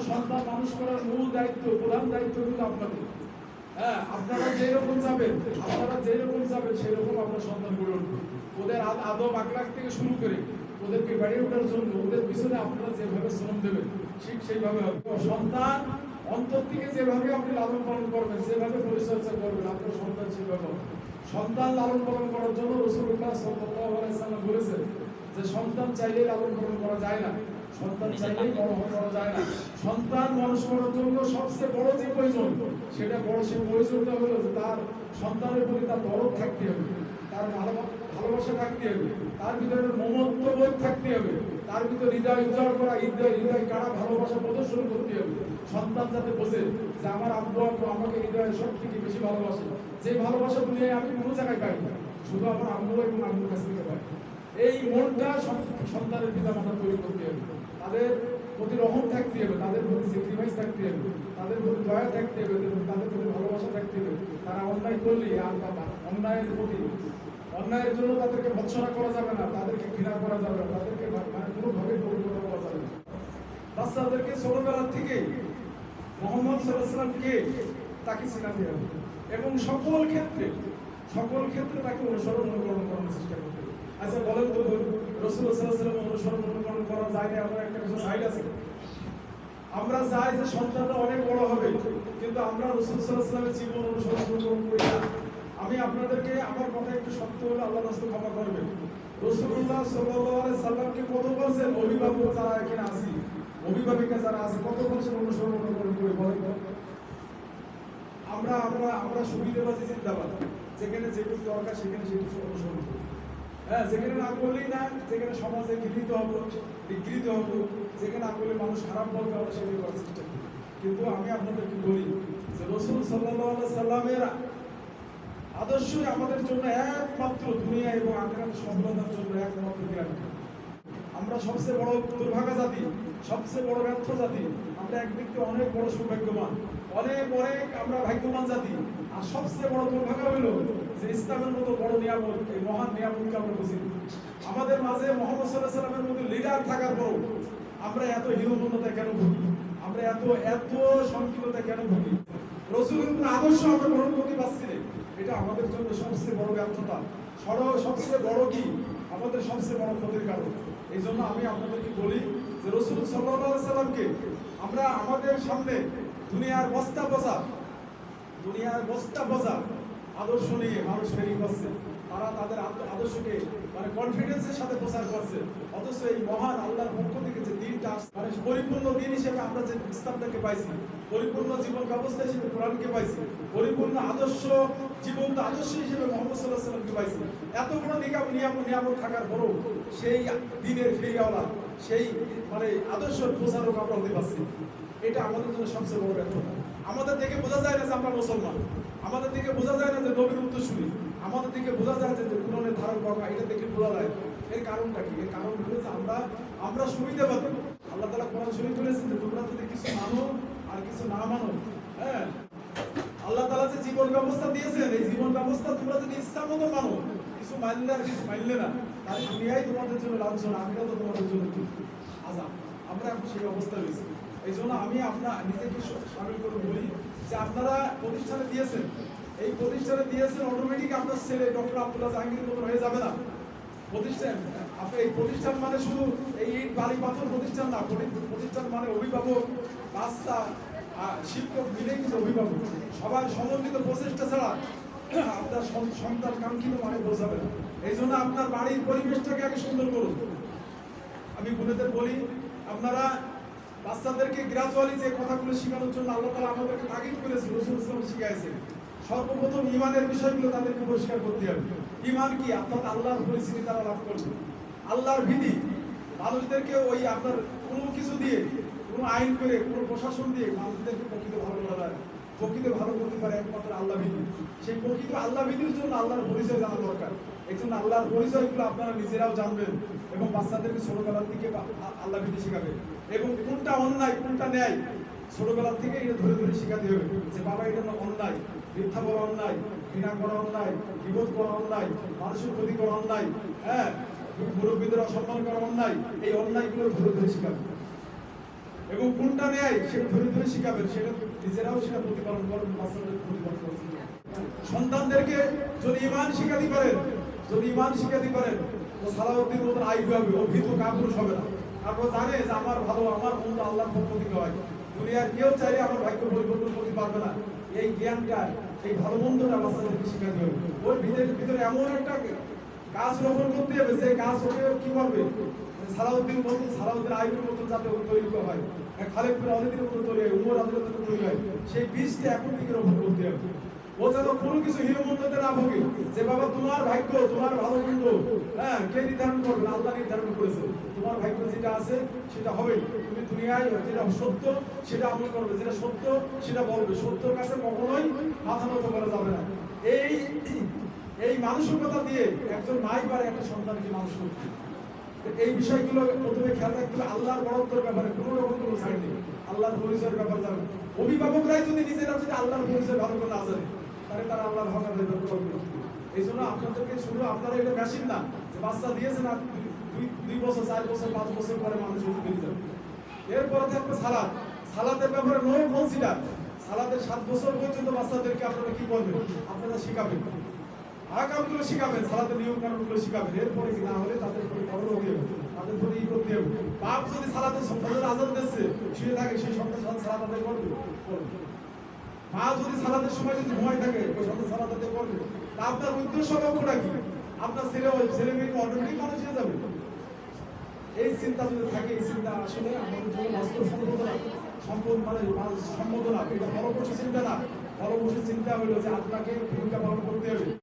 সন্তান মানুষ করার মূল দায়িত্ব, প্রধান দায়িত্ব কিন্তু আপনাদের। হ্যাঁ, আপনারা যেরকম যাবেন সেই রকম আপনার সন্তান গড়ে উঠবে। ওদের আদব আখলাক থেকে শুরু করে ওদেরকে বেড়ে ওঠার জন্য ওদের পিছনে আপনারা যেভাবে শ্রম দেবেন ঠিক সেইভাবে হবে। সন্তান অন্তর থেকে যেভাবে আপনি লালন পালন করবেন, যেভাবে পরিচর্যা করবেন, আপনার সন্তান সেভাবে হবে। সন্তান লালন পালন করার জন্য রাসূলুল্লাহ সাল্লাল্লাহু আলাইহি ওয়াসাল্লাম বলেছেন যে সন্তান চাইলে লালন পালন করা যায় না, সন্তান চাইলেই বড় করা যায় না। সন্তান মানুষ করার জন্য সবচেয়ে বড় যে প্রয়োজন, সেটা বড় সে প্রয়োজনটা হলো যে তার সন্তানের প্রতি তার দরদ থাকতে হবে, তার ভালোবাসা থাকতে হবে, তার ভিতরে মমত্ব বোধ থাকতে হবে, তার ভিতরে হৃদয় উজাড় করা, হৃদয় কারা ভালোবাসা প্রদর্শন করতে হবে। সন্তান যাতে বোঝে যে আমার আব্বু আমাকে হৃদয়ের সব থেকে বেশি ভালোবাসে, যে ভালোবাসা দুনিয়ায় আমি কোনো জায়গায় পাই না, শুধু আমার আব্বু এবং আম্মুর কাছ থেকে পাই। এই মনটা সন্তানের পিতা মাতা তৈরি করতে হবে। তাদের প্রতি রহম থাকতে হবে, তাদের প্রতি স্যাক্রিফাইস থাকতে হবে, তাদের প্রতি দয়া থাকতে হবে, তাদের প্রতি ভালোবাসা থাকতে হবে। তারা অন্যায় করলে আর অন্যায়ের জন্য তাদেরকে ভৎসনা করা যাবে না, তাদেরকে ঘৃণা করা যাবে না, তাদেরকে কোনোভাবে পরিবর্তন করা যাবে না। বাচ্চাদেরকে ছোটবেলা থেকে মুহাম্মদ সাল্লাল্লাহু আলাইহি ওয়াসাল্লামকে তাকে শেখাতে হবে এবং সকল ক্ষেত্রে তাকে অনুকরণ করার চেষ্টা করতে হবে। আচ্ছা বলেন তো, রাসূলুল্লাহ সাল্লাল্লাহু আলাইহি ওয়াসাল্লাম অনুসরণ করা যায় না, আমার একটা কিছু সাইড আছে। আমরা চাই যে সন্তানটা অনেক বড় হবে, কিন্তু আমরা রাসূলুল্লাহ সাল্লাল্লাহু আলাইহি ওয়াসাল্লামের জীবন অনুসরণ করি না। আমি আপনাদেরকে আমার কথা একটু সত্য হলে আল্লাহর রাস্তায় ক্ষমা করবেন। রাসূলুল্লাহ সাল্লাল্লাহু আলাইহি ওয়াসাল্লামকে কত বলছেন অভিভাবক যারা এখানে আছি, অভিভাবিকা যারা আছে, কত বলছেন অনুসরণ করে বলেন তো? আমরা সুবিধাবাদী চিন্তাবাদ, যেখানে যেটুকু দরকার সেখানে সেটুকু অনুসরণ করি। হ্যাঁ, যেখানে না করলেই না, যেখানে সমাজে গৃহীত হবো, বিকৃত হবো, যেখানে না করলে মানুষ খারাপ বলবে, আমরা সেটাই করার চেষ্টা করি। কিন্তু আমি আপনাদেরকে বলি যে রাসূল সাল্লাল্লাহু আলাইহি ওয়াসাল্লামের আদর্শই আমাদের জন্য একমাত্র দুনিয়া এবং আখিরাতে সফলতার জন্য একমাত্র গ্যারান্টি। আমরা সবচেয়ে বড় দুর্ভাগা জাতি, সবচেয়ে বড় ব্যর্থ জাতি। আমরা একদিক থেকে অনেক বড় সৌভাগ্যবান, অনেক আমরা ভাগ্যবান জাতি। আর সবচেয়ে বড় দুর্ভাগা হলো যে ইসলামের মতো বড় নিয়ামত, এই মহান নিয়ামতকে আমরা বুঝি। আমাদের মাঝে মুহাম্মদ সাল্লাল্লাহু আলাইহি ওয়াসাল্লামের মতো লিডার থাকার পরও আমরা এত হীনমন্যতায় কেন ভুগি? আমরা এত সংকীর্ণতায় কেন ভুগি? রাসূলের আদর্শ আমরা গ্রহণ করতে পারছি না, এটা আমাদের জন্য সবচেয়ে বড় ব্যর্থতা। সবচেয়ে বড় কি আমাদের সবচেয়ে বড় ক্ষতির কারণ। এই জন্য আমি আপনাদেরকে বলি যে রাসূল সাল্লাল্লাহু আলাইহি ওয়াসাল্লামকে আমরা আমাদের সামনে দুনিয়ার বস্তা বোঝা আদর্শ নিয়ে মানুষ ফেরি করছে। তারা তাদের আদর্শকে মানে কনফিডেন্সের সাথে প্রচার করছে, অথচ এই মহান আল্লাহর পক্ষ থেকে যে দিনটা মানে পরিপূর্ণ দিন হিসেবে আমরা যে ইসলামটাকে পাইছি, পরিপূর্ণ জীবন ব্যবস্থা হিসেবে কোরআনকে পাইছি, পরিপূর্ণ আদর্শ জীবন্ত আদর্শ হিসেবে মুহাম্মদ সাল্লাল্লাহু আলাইহি ওয়াসাল্লামকে পাইছি। এত বড় নিয়ামত থাকার পরও সেই দিনের ফেরিওয়ালা, সেই মানে আদর্শের প্রচারক আমরা হতে পারছি। এটা আমাদের জন্য সবচেয়ে বড় ব্যর্থতা। আমাদের দেখে বোঝা যায় না যে আমরা মুসলমান, আমাদের দিকে বোঝা যায় না যে নবীর উত্তরসূরি, আমাদের দিকে বোঝা যায় যে কোরআনের ধারণ করা, এটা দেখে বোঝা যায়। এর কারণটা কি? এর কারণ হলো যে আমরা সুবিধাবাদী। আল্লাহ তাআলা কোরআন শরীফে বলেছেন যে তোমরা যদি কিছু মানো আর কিছু না মানো, হ্যাঁ, আল্লাহ তাআলা যে জীবন ব্যবস্থা দিয়েছেন, এই জীবন ব্যবস্থা তোমরা যদি ইচ্ছা মতো মানো, কিছু মানলে আর কিছু মানলে না, তাহলে দুনিয়ায় তোমাদের জন্য লাঞ্ছনা, আখিরাতে তোমাদের জন্য আযাব। আমরা এখন সেই অবস্থা রয়েছে। এই জন্য আমি নিজেকে শামিল করে বলি যে আপনারা প্রতিষ্ঠানে দিয়েছেন, এই প্রতিষ্ঠানে দিয়েছেন, অটোমেটিক আপনার ছেলে ডক্টর আব্দুল্লাহ জাহাঙ্গীরের মতো হয়ে যাবে না। আপনি এই প্রতিষ্ঠান মানে শুধু এই ইট বালি পাথর প্রতিষ্ঠান না, প্রতিষ্ঠান মানে অভিভাবক, বাচ্চা, শিক্ষক মিলেই কিন্তু অভিভাবক। সবার সমন্বিত প্রচেষ্টা ছাড়া আপনার সন্তান কাঙ্ক্ষিত মানে বোঝাবে না। এই জন্য আপনার বাড়ির পরিবেশটাকে আগে সুন্দর করুন। আমি বোনেদের বলি, আপনারা বাচ্চাদেরকে গ্রাজুয়ালি যে কথাগুলো শেখানোর জন্য আল্লাহ তাআলা আমাদেরকে তাগিদ করেছে, রাসূল সাল্লাল্লাহু আলাইহি ওয়াসাল্লাম শিখাইছেন। সর্বপ্রথম ঈমানের বিষয়গুলো তাদেরকে পরিষ্কার করতে হবে। ঈমান কি? অর্থাৎ আল্লাহর পরিচিতি তারা লাভ করবে, আল্লাহর ভীতি। মানুষদেরকে ওই আপনার কোনো কিছু দিয়ে, কোনো আইন করে, কোনো প্রশাসন দিয়ে মানুষদেরকে প্রকৃত ভালো করা যায়, প্রকৃত ভালো করতে পারে একমাত্র আল্লাহ ভীতি। সেই প্রকৃত আল্লাহ ভীতির জন্য আল্লাহর পরিচয় জানা দরকার। এই জন্য আল্লাহর পরিচয়গুলো আপনারা নিজেরাও জানবেন এবং বাচ্চাদেরকে ছোটবেলার থেকে আল্লাহ ভীতি শেখাবেন। এবং কোনটা অন্যায় কোনটা ন্যায় ছোটবেলার থেকে এটা ধরে ধরে শেখাতে হবে যে বাবা এটা অন্যায়, মিথ্যা বলা অন্যায়, ঘৃণা করা অন্যায়, বিপদ করা অন্যায়, মানুষের ক্ষতি করা অন্যায়, হ্যাঁ, মুরব্বীদের অসম্মান করা অন্যায়। এই অন্যায়গুলো ধরে ধরে শেখাবে এবং কোনটা নেয় সেটা ধরে ধরে শিখাবেন, সেটা নিজেরাও সেটা প্রতিপালন করেন, বাচ্চাদের প্রতিপালন করেন। সন্তানদেরকে যদি ঈমান শিখাতে পারেন, যদি ঈমান শিখাতে পারেন, ও সালাউদ্দিন মতন আইবি হবে, ও ভীত কাপুরুষ হবে না। আর ও জানে যে আমার ভালো, আমার মন্দ আল্লাহর পক্ষ থেকে হয়, দুনিয়ার কেউ চাইলে আমার ভাগ্য পরিবর্তন করতে পারবে না। এই জ্ঞানটা, এই ভালো মন্দটা বাচ্চাদেরকে শিখাতে হবে। ওর ভিতরে এমন একটা গাছ রোপণ করতে হবে, যে গাছ ওকে কি করবে, সালাউদ্দিন মতন, সালাউদ্দিন আইবির মতন যাতে তৈরি হয়, খালেদ বিন ওয়ালিদের মতো তৈরি হয়, উমর আব্দুল্লাহর মতো তৈরি হয়, সেই বীজটা এখন থেকে রোপণ করতে হবে। ও যেন কোনো কিছু হীনমন্যতে না ভোগে, যে বাবা তোমার ভাগ্য, তোমার ভালো মন্দ, হ্যাঁ, কে নির্ধারণ করবে? আল্লাহ নির্ধারণ করেছে। তোমার ভাগ্য যেটা আছে সেটা হবে। তুমি দুনিয়ায় যেটা সত্য সেটা আমল করবে, যেটা সত্য সেটা বলবে, সত্যর কাছে কখনোই মাথা নত করা যাবে না। এই মানসিকতা দিয়ে একজন মাই পারে একটা সন্তানকে মানুষ করতে। এই বিষয়গুলো প্রথমে খেয়াল রাখতে হবে। আল্লাহর বড়ত্বের ব্যাপারে কোনো রকম কোনো সাইড নেই, আল্লাহর পরিচয়ের ব্যাপারে জানবে। অভিভাবকরাই যদি নিজেরা যদি আল্লাহর পরিচয় ভালো করে না জানে, তাহলে তারা আল্লাহর হক আদায় করতে পারবে না। এই জন্য আপনাদেরকে শুধু, আপনারা এটা মেশিন না যে বাচ্চা দিয়েছেন আর 2 বছর 4 বছর 5 বছর পরে মানুষ বেরিয়ে যাবে। এরপরে থাকবে সালাদ। সালাদের ব্যাপারে নো কনসিডার। সালাদের 7 বছর পর্যন্ত বাচ্চাদেরকে আপনারা কি করবেন? আপনারা শিখাবেন, আহকামগুলো শিখাবেন, সালাতের নিয়ম কানুনগুলো শিখাবেন। এরপরে কি না হলে তাদের উপরে খবর হতে হবে, তাদের উপরে ই করতে হবে। বাপ যদি সালাতের ফজর আযান দিচ্ছে শুয়ে থাকে, সেই সন্তান সালাত আদায় করবে। মা যদি সালাতের সময় যদি ঘুমায় থাকে, ওই সন্তান সালাত আদায় করবে। তা আপনার উদ্দেশ্য লক্ষ্যটা কি? আপনার ছেলে মেয়েকে অটোমেটিক মানুষ হয়ে যাবে। এই চিন্তা যদি থাকে, এই চিন্তা আসলে আমাদের জন্য বাস্তব সম্পদ মানে সম্বোধনা, এটা ফলপ্রসূ চিন্তা না। ফলপ্রসূ চিন্তা হলো যে আপনাকে ভূমিকা পালন করতে হবে।